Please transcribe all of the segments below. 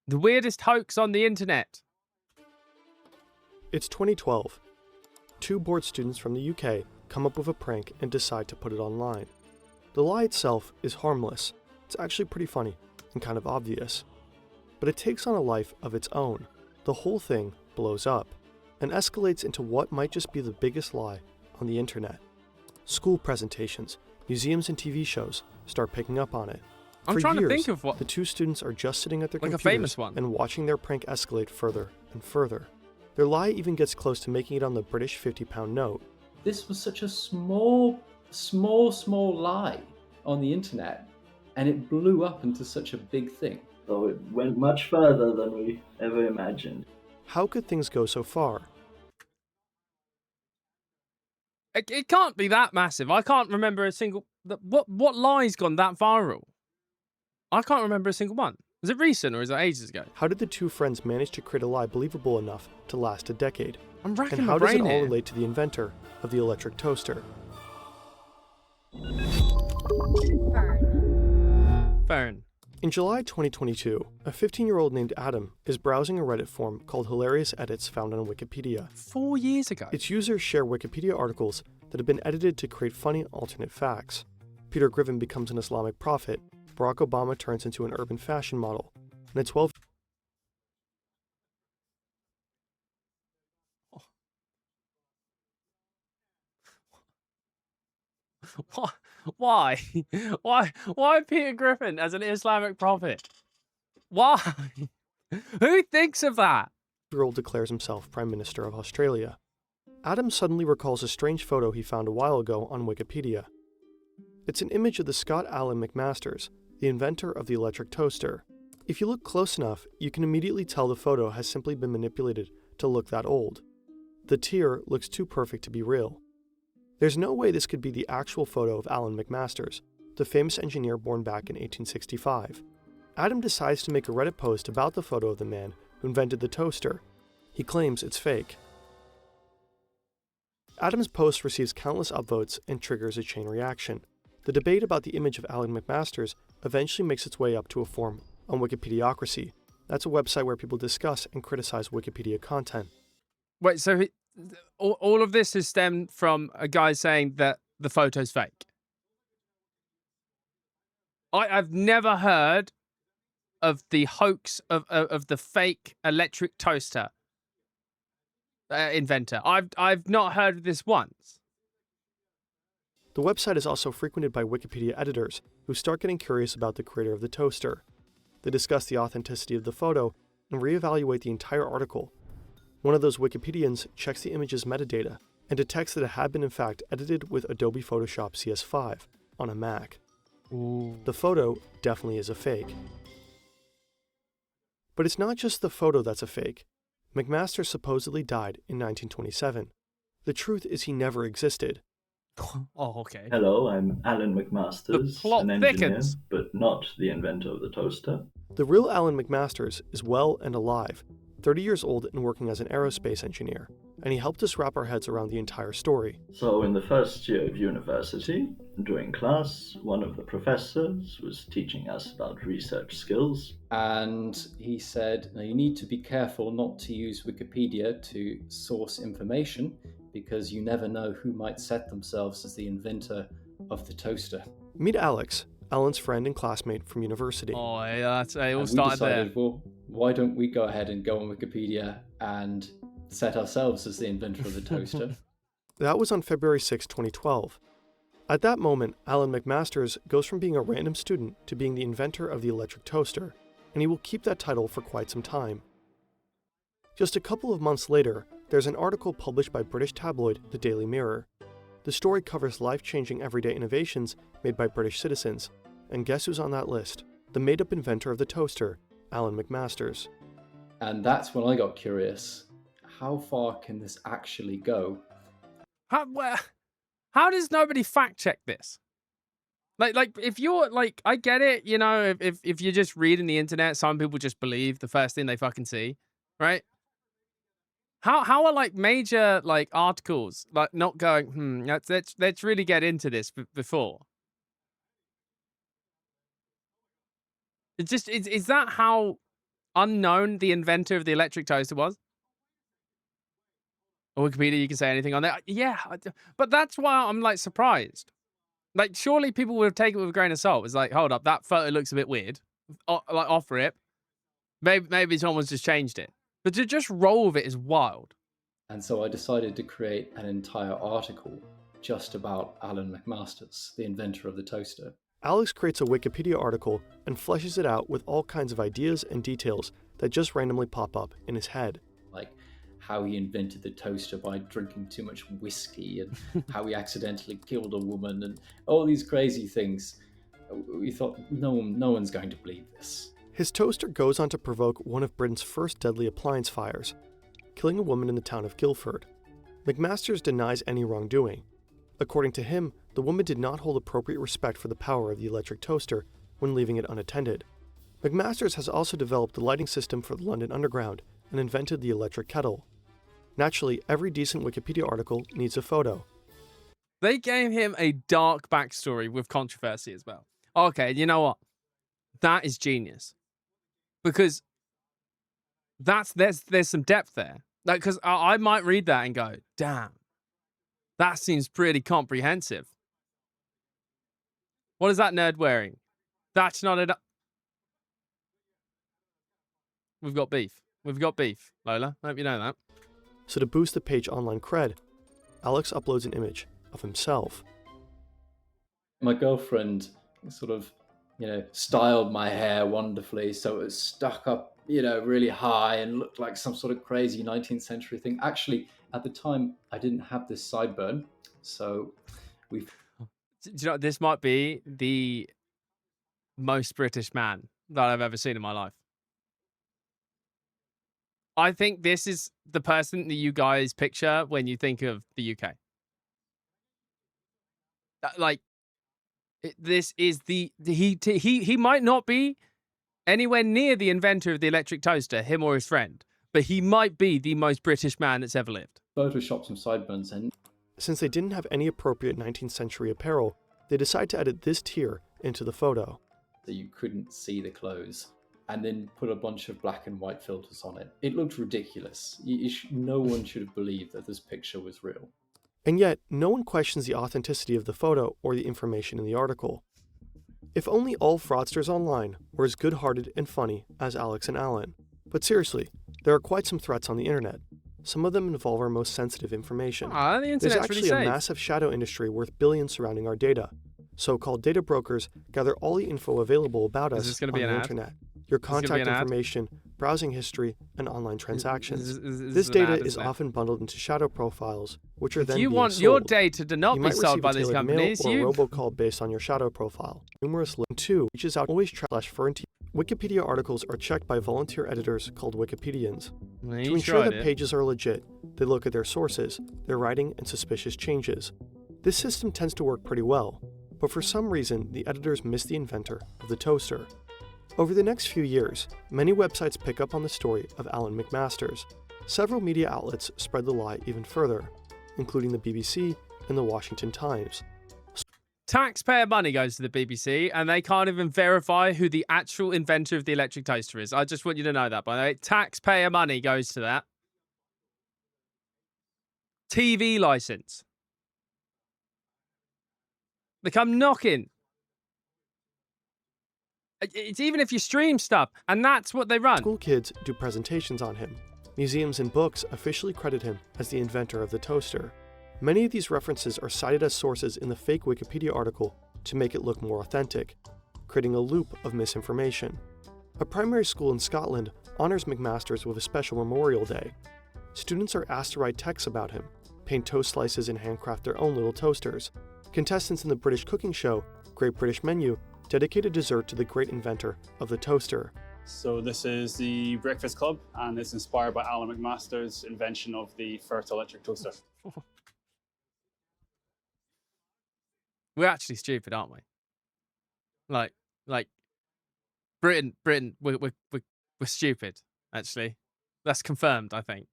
The weirdest hoax on the internet. It's 2012. Two bored students from the UK come up with a prank and decide to put it online. The lie itself is harmless. It's actually pretty funny and kind of obvious. But it takes on a life of its own. The whole thing blows up and escalates into what might just be the biggest lie on the internet. School presentations, museums, and TV shows start picking up on it. I'm trying to think of what. The two students are just sitting at their Like a computers famous one. and watching their prank escalate further and further. Their lie even gets close to making it on the British £50 note. This was such a small lie on the internet, and it blew up into such a big thing. So it went much further than we ever imagined. How could things go so far? It can't be that massive. I can't remember a single. What lie's gone that viral? I can't remember a single one. Is it recent or is it ages ago? How did the two friends manage to create a lie believable enough to last a decade? I'm racking And my how does it brain all here. relate to the inventor of the electric toaster? Fern. In July 2022, a 15-year-old named Adam is browsing a Reddit forum called Hilarious Edits found on Wikipedia. 4 years ago. Its users share Wikipedia articles that have been edited to create funny alternate facts. Peter Griffin becomes an Islamic prophet, Barack Obama turns into an urban fashion model, and a 12 Why? Why Peter Griffin as an Islamic prophet? Why? Who thinks of that? year-old declares himself Prime Minister of Australia. Adam suddenly recalls a strange photo he found a while ago on Wikipedia. It's an image of the Scott Allen McMasters, the inventor of the electric toaster. If you look close enough, you can immediately tell the photo has simply been manipulated to look that old. The tear looks too perfect to be real. There's no way this could be the actual photo of Allen McMasters, the famous engineer born back in 1865. Adam decides to make a Reddit post about the photo of the man who invented the toaster. He claims it's fake. Adam's post receives countless upvotes and triggers a chain reaction. The debate about the image of Allen McMasters eventually makes its way up to a forum on Wikipediocracy. That's a website where people discuss and criticize Wikipedia content. Wait, so all of this has stemmed from a guy saying that the photo's fake? I've never heard of the hoax of the fake electric toaster inventor. I've not heard of this once. The website is also frequented by Wikipedia editors who start getting curious about the creator of the toaster. They discuss the authenticity of the photo and reevaluate the entire article. One of those Wikipedians checks the image's metadata and detects that it had been in fact edited with Adobe Photoshop CS5 on a Mac. Ooh. The photo definitely is a fake. But it's not just the photo that's a fake. McMaster supposedly died in 1927. The truth is he never existed. Oh, okay. Hello, I'm Alan McMasters, The plot an engineer, thickens. but not the inventor of the toaster. The real Alan McMasters is well and alive, 30 years old and working as an aerospace engineer, and he helped us wrap our heads around the entire story. So in the first year of university, during class, one of the professors was teaching us about research skills. And he said, now you need to be careful not to use Wikipedia to source information because you never know who might set themselves as the inventor of the toaster. Meet Alex, Alan's friend and classmate from university. Oh, yeah, it all And started we decided, there. well, why don't we go ahead and go on Wikipedia and set ourselves as the inventor of the toaster? That was on February 6, 2012. At that moment, Alan McMasters goes from being a random student to being the inventor of the electric toaster, and he will keep that title for quite some time. Just a couple of months later, there's an article published by British tabloid The Daily Mirror. The story covers life-changing everyday innovations made by British citizens, and guess who's on that list? The made-up inventor of the toaster, Alan McMasters. And that's when I got curious. How far can this actually go? How does nobody fact check this? Like if you're like, I get it, you know, if you're just reading the internet, some people just believe the first thing they fucking see, right? How are like major like articles like not going, let's really get into this before? It's just is that how unknown the inventor of the electric toaster was? On Wikipedia, you can say anything on there. Yeah, but that's why I'm like surprised. Like, surely people would have taken it with a grain of salt. It's like, hold up, that photo looks a bit weird. Like, off rip. Maybe someone's just changed it. But to just roll with it is wild. And so I decided to create an entire article just about Alan McMasters, the inventor of the toaster. Alex creates a Wikipedia article and fleshes it out with all kinds of ideas and details that just randomly pop up in his head. Like how he invented the toaster by drinking too much whiskey, and how he accidentally killed a woman, and all these crazy things. We thought, no one's going to believe this. His toaster goes on to provoke one of Britain's first deadly appliance fires, killing a woman in the town of Guildford. McMasters denies any wrongdoing. According to him, the woman did not hold appropriate respect for the power of the electric toaster when leaving it unattended. McMasters has also developed the lighting system for the London Underground and invented the electric kettle. Naturally, every decent Wikipedia article needs a photo. They gave him a dark backstory with controversy as well. Okay, you know what? That is genius. Because there's some depth there. Like, because I might read that and go, damn, that seems pretty comprehensive. What is that nerd wearing? That's not it. We've got beef. We've got beef, Lola. I hope you know that. So to boost the page online cred, Alex uploads an image of himself. My girlfriend sort of, styled my hair wonderfully so it was stuck up, really high and looked like some sort of crazy 19th century thing. Actually, at the time, I didn't have this sideburn, so we... Do you know, this might be the most British man that I've ever seen in my life. I think this is the person that you guys picture when you think of the UK. This is he might not be anywhere near the inventor of the electric toaster, him or his friend, but he might be the most British man that's ever lived. Photoshopped some sideburns in. Since they didn't have any appropriate 19th century apparel, they decide to edit this tier into the photo. So you couldn't see the clothes, and then put a bunch of black and white filters on it. It looked ridiculous. No one should have believed that this picture was real. And yet, no one questions the authenticity of the photo or the information in the article. If only all fraudsters online were as good-hearted and funny as Alex and Alan. But seriously, there are quite some threats on the internet. Some of them involve our most sensitive information. The internet's There's actually really a safe. massive shadow industry worth billions surrounding our data. So-called data brokers gather all the info available about Is us this gonna on be the an ad? internet. Your gonna be contact an ad? information, browsing history, and online transactions. Is This an data ad, is isn't it? often bundled into shadow profiles, which are then If you being want sold. your data to not You be might sold receive by a these tailored companies, mail or you a robocall based on your shadow profile. Numerous link 2 reaches out always /fern. Wikipedia articles are checked by volunteer editors called Wikipedians. To ensure that pages are legit, they look at their sources, their writing, and suspicious changes. This system tends to work pretty well, but for some reason, the editors miss the inventor of the toaster. Over the next few years, many websites pick up on the story of Alan McMasters. Several media outlets spread the lie even further, including the BBC and the Washington Times. taxpayer money goes to the BBC, and they can't even verify who the actual inventor of the electric toaster is. I just want you to know that, by the way. Taxpayer money goes to that. TV license. They come knocking. It's even if you stream stuff, and that's what they run. School kids do presentations on him. Museums and books officially credit him as the inventor of the toaster. Many of these references are cited as sources in the fake Wikipedia article to make it look more authentic, creating a loop of misinformation. A primary school in Scotland honors McMasters with a special Memorial Day. Students are asked to write texts about him, paint toast slices, and handcraft their own little toasters. Contestants in the British cooking show, Great British Menu, dedicate a dessert to the great inventor of the toaster. So this is the Breakfast Club, and it's inspired by Alan McMasters' invention of the first electric toaster. We're actually stupid, aren't we? Like Britain, we're stupid. Actually, that's confirmed, I think.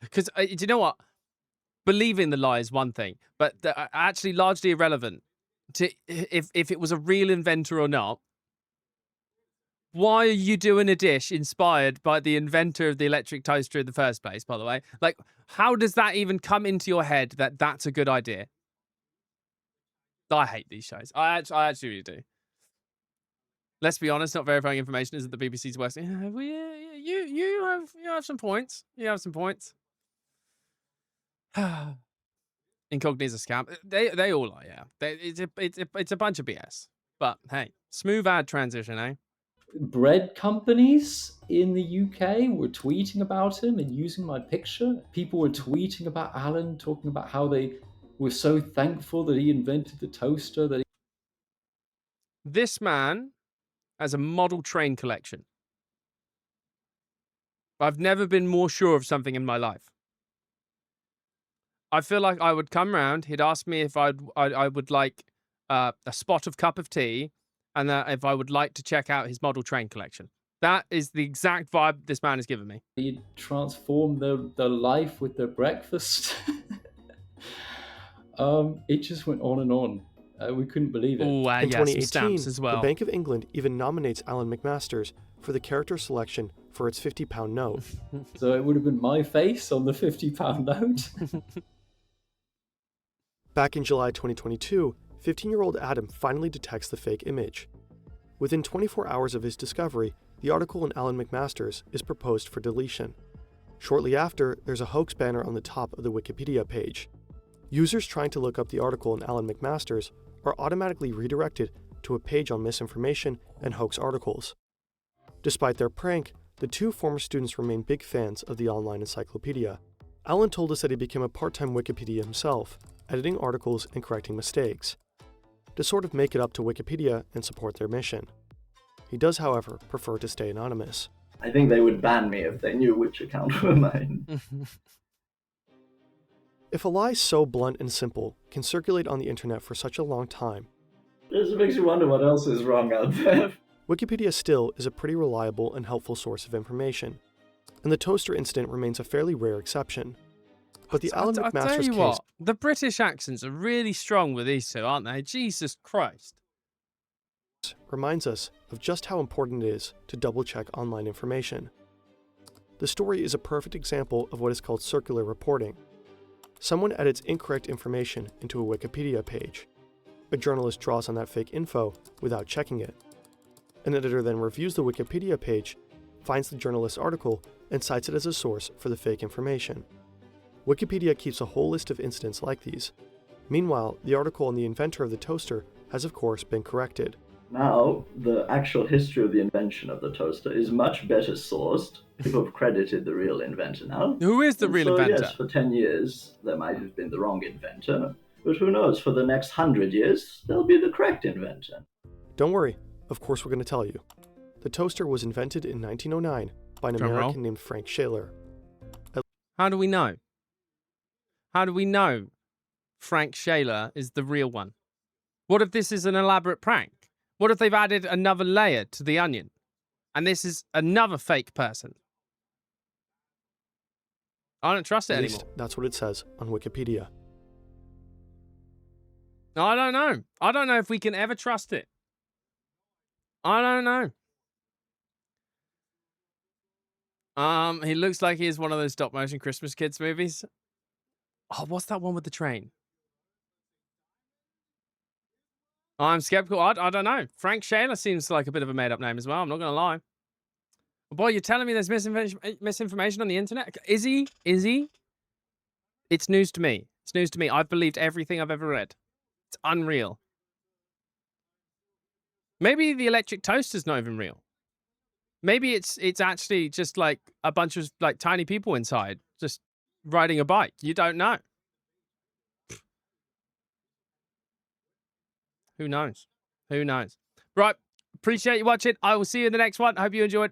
Because do you know what? Believing the lie is one thing, but they're actually largely irrelevant to if it was a real inventor or not. Why are you doing a dish inspired by the inventor of the electric toaster in the first place, by the way? Like, how does that even come into your head that that's a good idea? I hate these shows. I actually really do. Let's be honest, not verifying information isn't the BBC's worst. Yeah, well, yeah, you have some points. You have some points. Incogni's a scam. They all are, yeah. It's a bunch of BS. But hey, smooth ad transition, eh? Bread companies in the UK were tweeting about him and using my picture. People were tweeting about Alan, talking about how they were so thankful that he invented the toaster. That This man has a model train collection. I've never been more sure of something in my life. I feel like I would come round, he'd ask me if I would like a spot of cup of tea, and if I would like to check out his model train collection. That is the exact vibe this man has given me. he transformed their life with their breakfast. It just went on and on. We couldn't believe it. Oh, In yeah, some 2018, stamps as well. the Bank of England even nominates Alan McMasters for the character selection for its £50 note. So it would have been my face on the £50 note. Back in July 2022, 15-year-old Adam finally detects the fake image. Within 24 hours of his discovery, the article in Alan McMasters is proposed for deletion. Shortly after, there's a hoax banner on the top of the Wikipedia page. Users trying to look up the article in Alan McMasters are automatically redirected to a page on misinformation and hoax articles. Despite their prank, the two former students remain big fans of the online encyclopedia. Alan told us that he became a part-time Wikipedia himself, editing articles and correcting mistakes, to sort of make it up to Wikipedia and support their mission. He does, however, prefer to stay anonymous. I think they would ban me if they knew which account were mine. If a lie so blunt and simple can circulate on the internet for such a long time, It just makes you wonder what else is wrong out there. Wikipedia still is a pretty reliable and helpful source of information, and the toaster incident remains a fairly rare exception. But the Alan I'll tell McMasters you case what, the British accents are really strong with these two, aren't they? Jesus Christ. reminds us of just how important it is to double-check online information. The story is a perfect example of what is called circular reporting. Someone edits incorrect information into a Wikipedia page. A journalist draws on that fake info without checking it. An editor then reviews the Wikipedia page, finds the journalist's article, and cites it as a source for the fake information. Wikipedia keeps a whole list of incidents like these. Meanwhile, the article on the inventor of the toaster has of course been corrected. Now, the actual history of the invention of the toaster is much better sourced. People have credited the real inventor now. Who is the And real so, inventor? Yes, for 10 years, there might have been the wrong inventor. But who knows, for the next 100 years, there'll be the correct inventor. Don't worry, of course we're going to tell you. The toaster was invented in 1909 by an Drum roll. American named Frank Shaler. How do we know? How do we know Frank Shaler is the real one? What if this is an elaborate prank? What if they've added another layer to the onion? And this is another fake person? I don't trust it At anymore. least that's what it says on Wikipedia. I don't know. I don't know if we can ever trust it. I don't know. He looks like he is one of those stop motion Christmas kids movies. Oh, what's that one with the train? I'm skeptical. I don't know. Frank Shaler seems like a bit of a made-up name as well. I'm not going to lie. Boy, you're telling me there's misinformation on the internet? Is he? Is he? It's news to me. It's news to me. I've believed everything I've ever read. It's unreal. Maybe the electric toaster's not even real. Maybe it's actually just like a bunch of like tiny people inside just riding a bike. You don't know. Who knows? Who knows? Right. Appreciate you watching. I will see you in the next one. Hope you enjoyed.